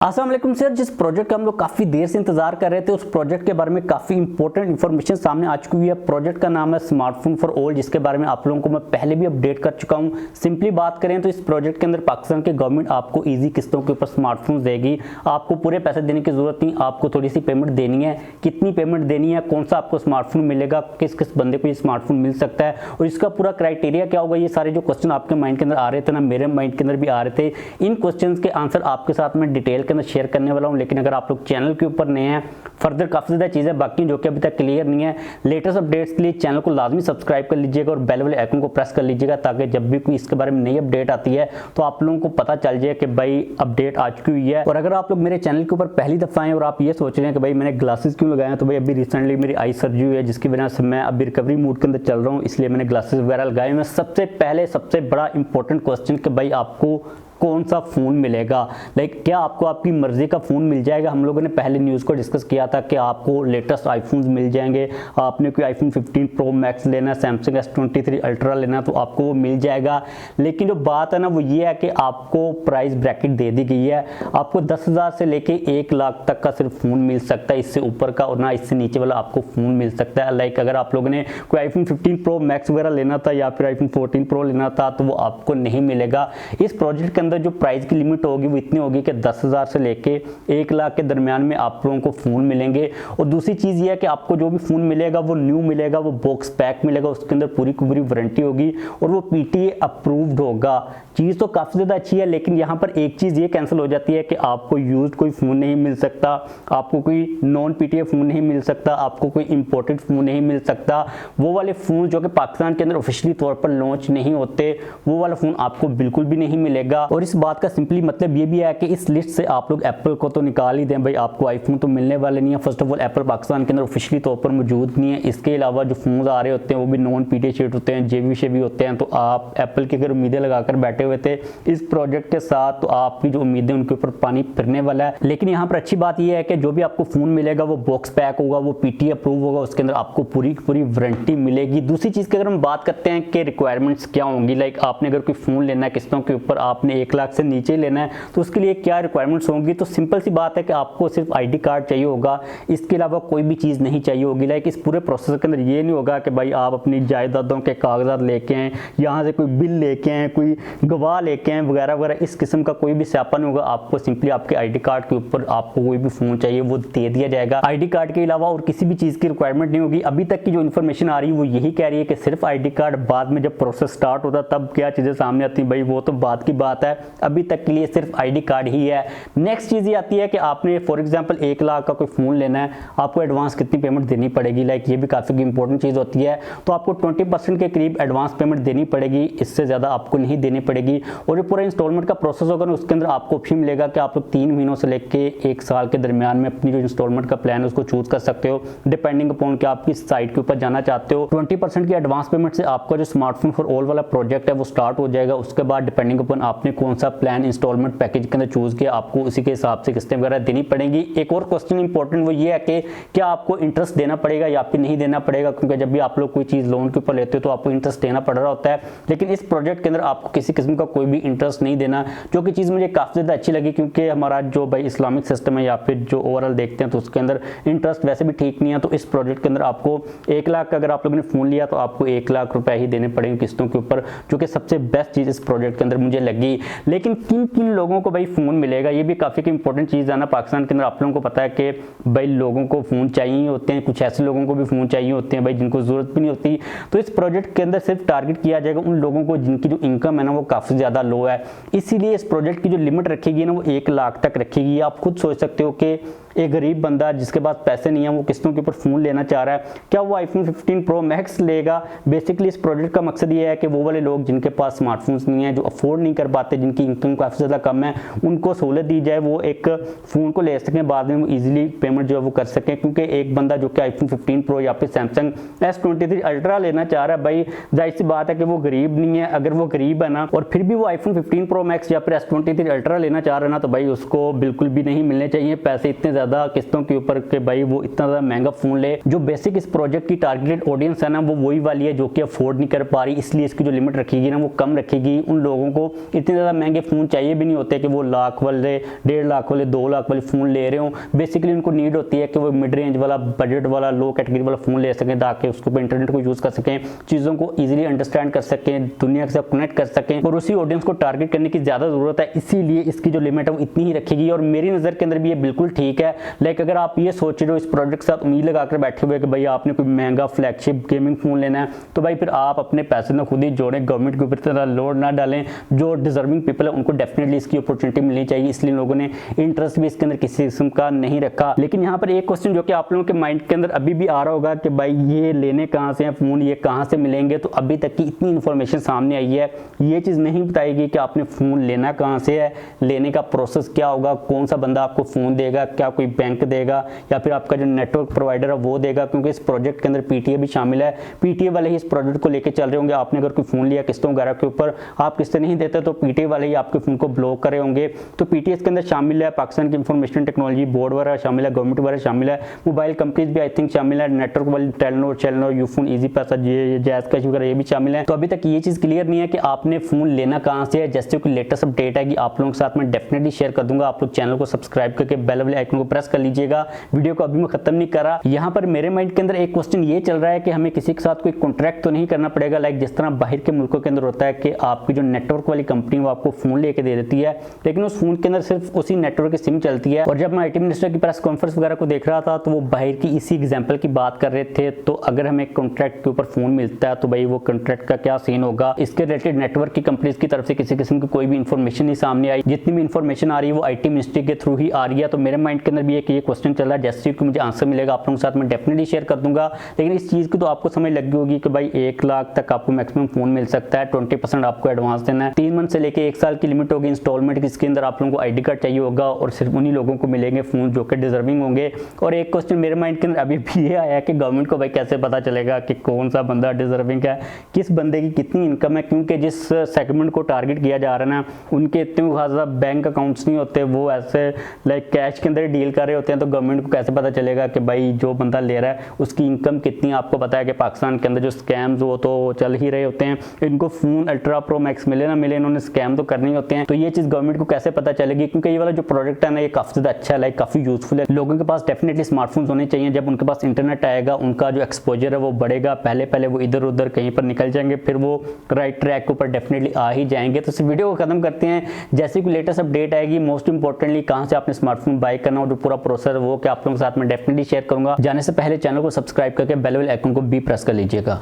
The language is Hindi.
अस्सलाम वालेकुम सर। जिस प्रोजेक्ट का हम लोग काफ़ी देर से इंतजार कर रहे थे उस प्रोजेक्ट के बारे में काफ़ी इंपॉर्टेंट इन्फॉर्मेशन सामने आ चुकी है। प्रोजेक्ट का नाम है स्मार्टफोन फॉर ऑल, जिसके बारे में आप लोगों को मैं पहले भी अपडेट कर चुका हूं। सिंपली बात करें तो इस प्रोजेक्ट के अंदर पाकिस्तान की गवर्नमेंट आपको ईजी किस्तों के ऊपर स्मार्टफोन देगी। आपको पूरे पैसे देने की जरूरत नहीं, आपको थोड़ी सी पेमेंट देनी है। कितनी पेमेंट देनी है, कौन सा आपको स्मार्टफोन मिलेगा, किस किस बंदे को ये स्मार्टफोन मिल सकता है और इसका पूरा क्राइटेरिया क्या होगा, ये सारे जो क्वेश्चन आपके माइंड के अंदर आ रहे थे ना, मेरे माइंड के अंदर भी आ रहे थे। इन क्वेश्चन के आंसर आपके साथ मैं डिटेल के अंदर शेयर करने वाला हूं। लेकिन अगर आप लोग चैनल के ऊपर नए हैं, फर्दर काफी ज्यादा चीजें बाकी जो कि अभी तक क्लियर नहीं है, लेटेस्ट अपडेट्स के लिए चैनल को लाजमी सब्सक्राइब कर लीजिएगा और बेल वाले आइकन को प्रेस कर लीजिएगा, ताकि जब भी कोई इसके बारे में नई अपडेट आती है तो आप लोगों को पता चल जाए कि भाई अपडेट आ चुकी हुई है। और अगर आप लोग मेरे चैनल के ऊपर पहली दफा आए और आप ये सोच रहे हैं कि भाई मैंने ग्लासेस क्यों लगाए हैं, तो भाई अभी रिसेंटली मेरी आई सर्जरी हुई है, जिसकी वजह से मैं अभी रिकवरी मूड के अंदर चल रहा हूँ, इसलिए मैंने ग्लासेस वगैरह लगाए हैं। सबसे पहले सबसे बड़ा इंपॉर्टेंट क्वेश्चन कि भाई आपको कौन सा फोन मिलेगा, क्या आपको आपकी मर्जी का फोन मिल जाएगा। हम लोगों ने पहले न्यूज़ को डिस्कस किया था कि आपको लेटेस्ट आईफोन्स मिल जाएंगे। आपने कोई आईफोन 15 प्रो मैक्स लेना है, सैमसंग S23 अल्ट्रा लेना है, तो आपको वो मिल जाएगा। लेकिन जो बात है ना वो ये है कि आपको प्राइस ब्रैकेट दे दी गई है। आपको 10,000 से लेके 1 लाख तक का सिर्फ फोन मिल सकता है, इससे ऊपर का और ना इससे नीचे वाला आपको फोन मिल सकता है। अगर आप लोगों ने कोई आईफोन 15 प्रो मैक्स वगैरह लेना था या फिर आईफोन 14 प्रो लेना था तो वो आपको नहीं मिलेगा। इस प्रोजेक्ट के अंदर जो प्राइस की लिमिट होगी वो इतनी होगी कि 10,000 से लेके 1 लाख के दरमियान में आप लोगों को फोन मिलेंगे। और दूसरी चीज ये है कि आपको जो भी फोन मिलेगा वो न्यू मिलेगा, वो बॉक्स पैक मिलेगा, उसके अंदर पूरी की पूरी वारंटी होगी और वो PTA अप्रूव्ड होगा। चीज तो काफी ज्यादा अच्छी है, लेकिन यहाँ पर एक चीज ये कैंसिल हो जाती है कि आपको यूज्ड कोई फोन नहीं मिल सकता, आपको कोई नॉन PTA फोन नहीं मिल सकता, आपको कोई इंपोर्टेड फोन नहीं मिल सकता। वो वाले फोन जो कि पाकिस्तान के अंदर ऑफिशियली तौर पर लॉन्च नहीं होते, वो वाला फोन आपको बिल्कुल भी नहीं मिलेगा। और इस बात का सिंपली मतलब ये भी है कि इस लिस्ट से आप लोग एप्पल को तो निकाल ही दें, भाई आपको आईफोन तो मिलने वाले नहीं है। First of all Apple Pakistan के अंदर ऑफिशियली तौर पर मौजूद नहीं है। इसके अलावा जो फोन आ रहे होते हैं वो भी नॉन PTA शेड होते हैं, JV होते हैं। तो आप एप्पल की अगर उम्मीदें लगाकर बैठे हुए थे इस प्रोजेक्ट के साथ, तो आपकी जो उम्मीदें उनके ऊपर पानी फिरने वाला है। लेकिन यहाँ पर अच्छी बात यह है कि जो भी आपको फोन मिलेगा वो बॉक्स पैक होगा, वो PTA अप्रूव होगा, उसके अंदर आपको पूरी पूरी वारंटी मिलेगी। दूसरी चीज की अगर हम बात करते हैं कि रिक्वायरमेंट्स क्या होंगी, आपने अगर कोई फोन लेना है किस्तों के ऊपर, आपने 1 लाख से नीचे लेना है, तो उसके लिए क्या रिक्वायरमेंट्स होंगी। तो सिंपल सी बात है कि आपको सिर्फ ID कार्ड चाहिए होगा, इसके अलावा कोई भी चीज़ नहीं चाहिए होगी। इस पूरे प्रोसेस के अंदर ये नहीं होगा कि भाई आप अपनी जायदादों के कागजात लेके आए, यहाँ से कोई बिल लेके आए, कोई गवाह लेके आए वगैरह वगैरह, इस किस्म का कोई भी स्यापा नहीं होगा। आपको सिंपली आपके ID कार्ड के ऊपर आपको कोई भी फोन चाहिए वो दे दिया जाएगा। ID कार्ड के अलावा और किसी भी चीज़ की रिक्वायरमेंट नहीं होगी। अभी तक की जो इन्फॉर्मेशन आ रही है वो यही कह रही है कि सिर्फ ID कार्ड, बाद में जब प्रोसेस स्टार्ट होता तब क्या चीज़ें सामने आती भाई वो तो बात की बात है। अभी तक के लिए सिर्फ ID कार्ड ही है। नेक्स्ट चीज ये आती है कि आपने फॉर एग्जांपल 1 लाख का कोई फोन लेना है, आपको एडवांस कितनी पेमेंट देनी पड़ेगी। ये भी काफी इंपॉर्टेंट चीज होती है। तो आपको 20% के करीब एडवांस पेमेंट देनी पड़ेगी, इससे ज्यादा आपको नहीं देनी पड़ेगी। और जो पूरा इंस्टॉलमेंट का प्रोसेस होगा ना, उसके अंदर आपको ऑप्शन मिलेगा कि आप लोग 3 महीनों से लेके 1 साल के दरमियान में अपनी जो इंस्टॉलमेंट का प्लान है उसको चूज कर सकते हो, डिपेंडिंग अपॉन कि आप किस साइट के ऊपर जाना चाहते हो। 20% की एडवांस पेमेंट से आपका जो स्मार्टफोन फॉर ऑल वाला प्रोजेक्ट है वो स्टार्ट हो जाएगा। उसके बाद डिपेंडिंग अपॉन आपने कौन सा प्लान इंस्टॉलमेंट पैकेज के अंदर चूज किया, आपको उसी के हिसाब से किस्तें वगैरह देनी पड़ेंगी। एक और क्वेश्चन इंपॉर्टेंट वो ये है कि क्या आपको इंटरेस्ट देना पड़ेगा या फिर नहीं देना पड़ेगा, क्योंकि जब भी आप लोग कोई चीज लोन के ऊपर लेते हो तो आपको इंटरेस्ट देना पड़ रहा होता है। लेकिन इस प्रोजेक्ट के अंदर आपको किसी किस्म का कोई भी इंटरेस्ट नहीं देना, जो कि चीज मुझे काफी ज्यादा अच्छी लगी, क्योंकि हमारा जो भाई इस्लामिक सिस्टम है या फिर जो ओवरऑल देखते हैं तो उसके अंदर इंटरेस्ट वैसे भी ठीक नहीं है। तो इस प्रोजेक्ट के अंदर आपको 1 लाख का अगर आप लोगों ने फोन लिया तो आपको 1 लाख रुपए ही देने पड़ेंगे किस्तों के ऊपर, जो कि सबसे बेस्ट चीज इस प्रोजेक्ट के अंदर मुझे लगी। लेकिन किन किन लोगों को भाई फोन मिलेगा, ये भी काफी इंपॉर्टेंट चीज है ना। पाकिस्तान के अंदर आप लोगों को पता है कि भाई लोगों को फोन चाहिए होते हैं, कुछ ऐसे लोगों को भी फोन चाहिए होते हैं भाई जिनको जरूरत भी नहीं होती। तो इस प्रोजेक्ट के अंदर सिर्फ टारगेट किया जाएगा उन लोगों को जिनकी जो इनकम है ना वो काफी ज्यादा लो है। इसीलिए इस प्रोजेक्ट की जो लिमिट रखेगी ना वो 1 लाख तक रखेगी। आप खुद सोच सकते हो कि एक गरीब बंदा जिसके पास पैसे नहीं है, वो किस्तों के ऊपर फोन लेना चाह रहा है, क्या वो आईफोन 15 प्रो मैक्स लेगा। बेसिकली इस प्रोजेक्ट का मकसद ये है कि वो वाले लोग जिनके पास स्मार्टफोन्स नहीं है, जो अफोर्ड नहीं कर पाते, जिनकी इनकम काफी ज्यादा कम है, उनको सहूलत दी जाए, वो एक फोन को ले सकें, बाद में वो इजीली पेमेंट जो है वो कर सकें। क्योंकि एक बंदा जो कि आईफोन 15 प्रो या फिर सैमसंग S23 अल्ट्रा लेना चाह रहा है, भाई जाहिर सी बात है कि वो गरीब नहीं है। अगर वो गरीब है ना और फिर भी वो आईफोन 15 प्रो मैक्स या फिर S23 अल्ट्रा लेना चाह रहा है ना, तो भाई उसको बिल्कुल भी नहीं मिलने चाहिए पैसे इतने ज्यादा किस्तों के ऊपर के भाई वो इतना ज्यादा महंगा फोन ले। जो बेसिक इस प्रोजेक्ट की टारगेटेड ऑडियंस है ना वो वही वाली है जो कि अफोर्ड नहीं कर पा रही, इसलिए इसकी जो लिमिट रखेगी ना वो कम रखेगी। उन लोगों को इतने ज्यादा ज़्यादा महंगे फ़ोन चाहिए भी नहीं होते कि वो लाख वाले, 1.5 लाख वाले, 2 लाख वाले फ़ोन ले रहे हो। बेसिकली उनको नीड होती है कि वो मिड रेंज वाला, बजट वाला, लो कैटेगरी वाला फ़ोन ले सकें ताकि उसको पर इंटरनेट को यूज़ कर सकें, चीज़ों को ईजिली अंडरस्टैंड कर सकें, दुनिया के साथ कनेक्ट कर सकें, और उसी ऑडियंस को टारगेट करने की ज़्यादा ज़रूरत है। इसीलिए इसकी जो लिमिट है वो इतनी ही रखेगी, और मेरी नज़र के अंदर भी ये बिल्कुल ठीक है। लाइक अगर आप ये सोच रहे हो इस प्रोडक्ट के साथ उम्मीद लगाकर बैठे हुए कि भाई आपने कोई महंगा फ्लैगशिप गेमिंग फ़ोन लेना है, तो भाई फिर आप अपने पैसे ना खुद ही जोड़ें, गवर्नमेंट के ऊपर तरह लोड ना डालें। जो डिजर्विंग पीपल है उनको डेफिनेटली इसकी अपॉर्चुनिटी मिलनी चाहिए, इसलिए लोगों ने इंटरेस्ट भी इसके अंदर किसी किस्म का नहीं रखा। लेकिन यहाँ पर एक क्वेश्चन जो कि आप लोगों के माइंड के अंदर अभी भी आ रहा होगा कि भाई ये लेने कहाँ से हैं फ़ोन, ये कहाँ से मिलेंगे। तो अभी तक की इतनी इन्फॉर्मेशन सामने आई है, ये चीज़ नहीं बताएगी कि आपने फ़ोन लेना कहाँ से है, लेने का प्रोसेस क्या होगा, कौन सा बंदा आपको फ़ोन देगा, क्या कोई बैंक देगा या फिर आपका जो नेटवर्क प्रोवाइडर है वो देगा, क्योंकि इस प्रोजेक्ट के अंदर पीटीए भी शामिल है। पीटीए वाले ही इस प्रोजेक्ट को लेकर चल रहे होंगे। आपने अगर कोई फ़ोन लिया किस्तों वगैरह के ऊपर, आप किस्तें नहीं देते तो पीटीए वाले ही आपके फ़ोन को ब्लॉक करे होंगे। तो पीटीए इसके अंदर शामिल है, पाकिस्तान की इंफॉर्मेशन टेक्नोलॉजी बोर्ड वगैरह शामिल है, गवर्नमेंट वगैरह शामिल है, मोबाइल कंपनीज भी आई थिंक शामिल है, नेटवर्क वाली टेलीनॉर, यूफोन, इजी पैसा, जैज़ कैश वगैरह ये भी शामिल है। तो अभी तक ये चीज़ क्लियर नहीं है कि आपने फ़ोन लेना कहाँ से है। जैसे कोई लेटेस्ट अपडेट है कि आप लोगों के साथ मैं डेफिनेटली शेयर कर दूंगा। आप लोग चैनल को सब्सक्राइब करके बेल वाले आइकन को प्रेस कर लीजिएगा। वीडियो को अभी मैं खत्म नहीं कर रहा। यहाँ पर मेरे माइंड के अंदर एक क्वेश्चन ये चल रहा है कि हमें किसी के साथ कोई कॉन्ट्रैक्ट तो नहीं करना पड़ेगा, लाइक जिस तरह बाहर के मुल्कों के अंदर होता है कि आपकी जो नेटवर्क वाली कंपनी वो आपको फ़ोन लेके दे देती है, लेकिन उस फ़ोन के अंदर सिर्फ उसी नेटवर्क की सिम चलती है। और जब मैं आईटी मिनिस्टर की प्रेस कॉन्फ्रेंस वगैरह को देख रहा था तो वो बाहर की इसी एग्जाम्पल की बात कर रहे थे। तो अगर हमें कॉन्ट्रैक्ट के ऊपर फ़ोन मिलता है तो भाई वो कॉन्ट्रैक्ट का क्या सीन होगा। इसके रिलेटेड नेटवर्क की कंपनीज की तरफ से किसी किस्म की कोई भी इन्फॉर्मेशन नहीं सामने आई। जितनी भी इन्फॉर्मेशन आ रही है वो आईटी मिनिस्ट्री के थ्रू ही आ रही है। तो मेरे माइंड के अंदर भी एक ये क्वेश्चन चल रहा है, जैसे कि मुझे आंसर मिलेगा आप लोगों के साथ मैं डेफिनेटली शेयर कर दूंगा। लेकिन इस चीज़ की तो आपको समझ लगी होगी कि भाई 1 लाख तक आपको मैक्सिमम फ़ोन मिल सकता है, 20% आपको एडवांस देना है, 3 मंथ से लेकर 1 साल की लिमिट होगी इंस्टॉलमेंट की। इसके अंदर आप लोगों को आईडी कार्ड चाहिए होगा और सिर्फ उन्हीं लोगों को मिलेंगे फ़ोन जो कि डिजर्विंग होंगे। और एक क्वेश्चन मेरे माइंड के अंदर अभी भी ये आया कि गवर्नमेंट को भाई कैसे पता चलेगा कि कौन सा बंदा डिजर्विंग है, किस बंदे की कितनी इनकम है, क्योंकि जिस सेगमेंट को टारगेट किया जा रहा है ना उनके इतने ज़्यादा बैंक अकाउंट्स नहीं होते, वो ऐसे लाइक कैश के अंदर डील कर रहे होते हैं। तो गवर्नमेंट को कैसे पता चलेगा कि भाई जो बंदा ले रहा है उसकी इनकम कितनी। आपको पता है कि पाकिस्तान के अंदर जो स्कैम्स वो तो चल ही रहे होते हैं, इनको फ़ोन अल्ट्रा प्रो मैक्स मिले ना मिले इन्होंने स्कैम तो करने ही होते हैं। तो ये चीज़ गवर्नमेंट को कैसे पता चलेगी, क्योंकि ये वाला जो प्रोडक्ट है ना ये काफ़ी ज़्यादा अच्छा है, लाइक काफ़ी यूजफुल है। लोगों के पास डेफिनेटली स्मार्टफोन्स होने चाहिए। जब उनके पास इंटरनेट आएगा उनका जो एक्सपोजर है वो बढ़ेगा। पहले वो इधर उधर कहीं पर निकल जाएंगे, फिर वो राइट ट्रैक के ऊपर डेफिनेटली आ ही जाएंगे। तो इस वीडियो को खत्म करते हैं। जैसे कोई लेटेस्ट अपडेट आएगी, मोस्ट इंपॉर्टेंटली कहाँ से आपने स्मार्टफोन बाय करना और जो पूरा प्रोसेस वो क्या आप लोगों के साथ में डेफिनेटली शेयर करूंगा। जाने से पहले चैनल को सब्सक्राइब करके बेल वाले आइकन को भी प्रेस कर लीजिएगा।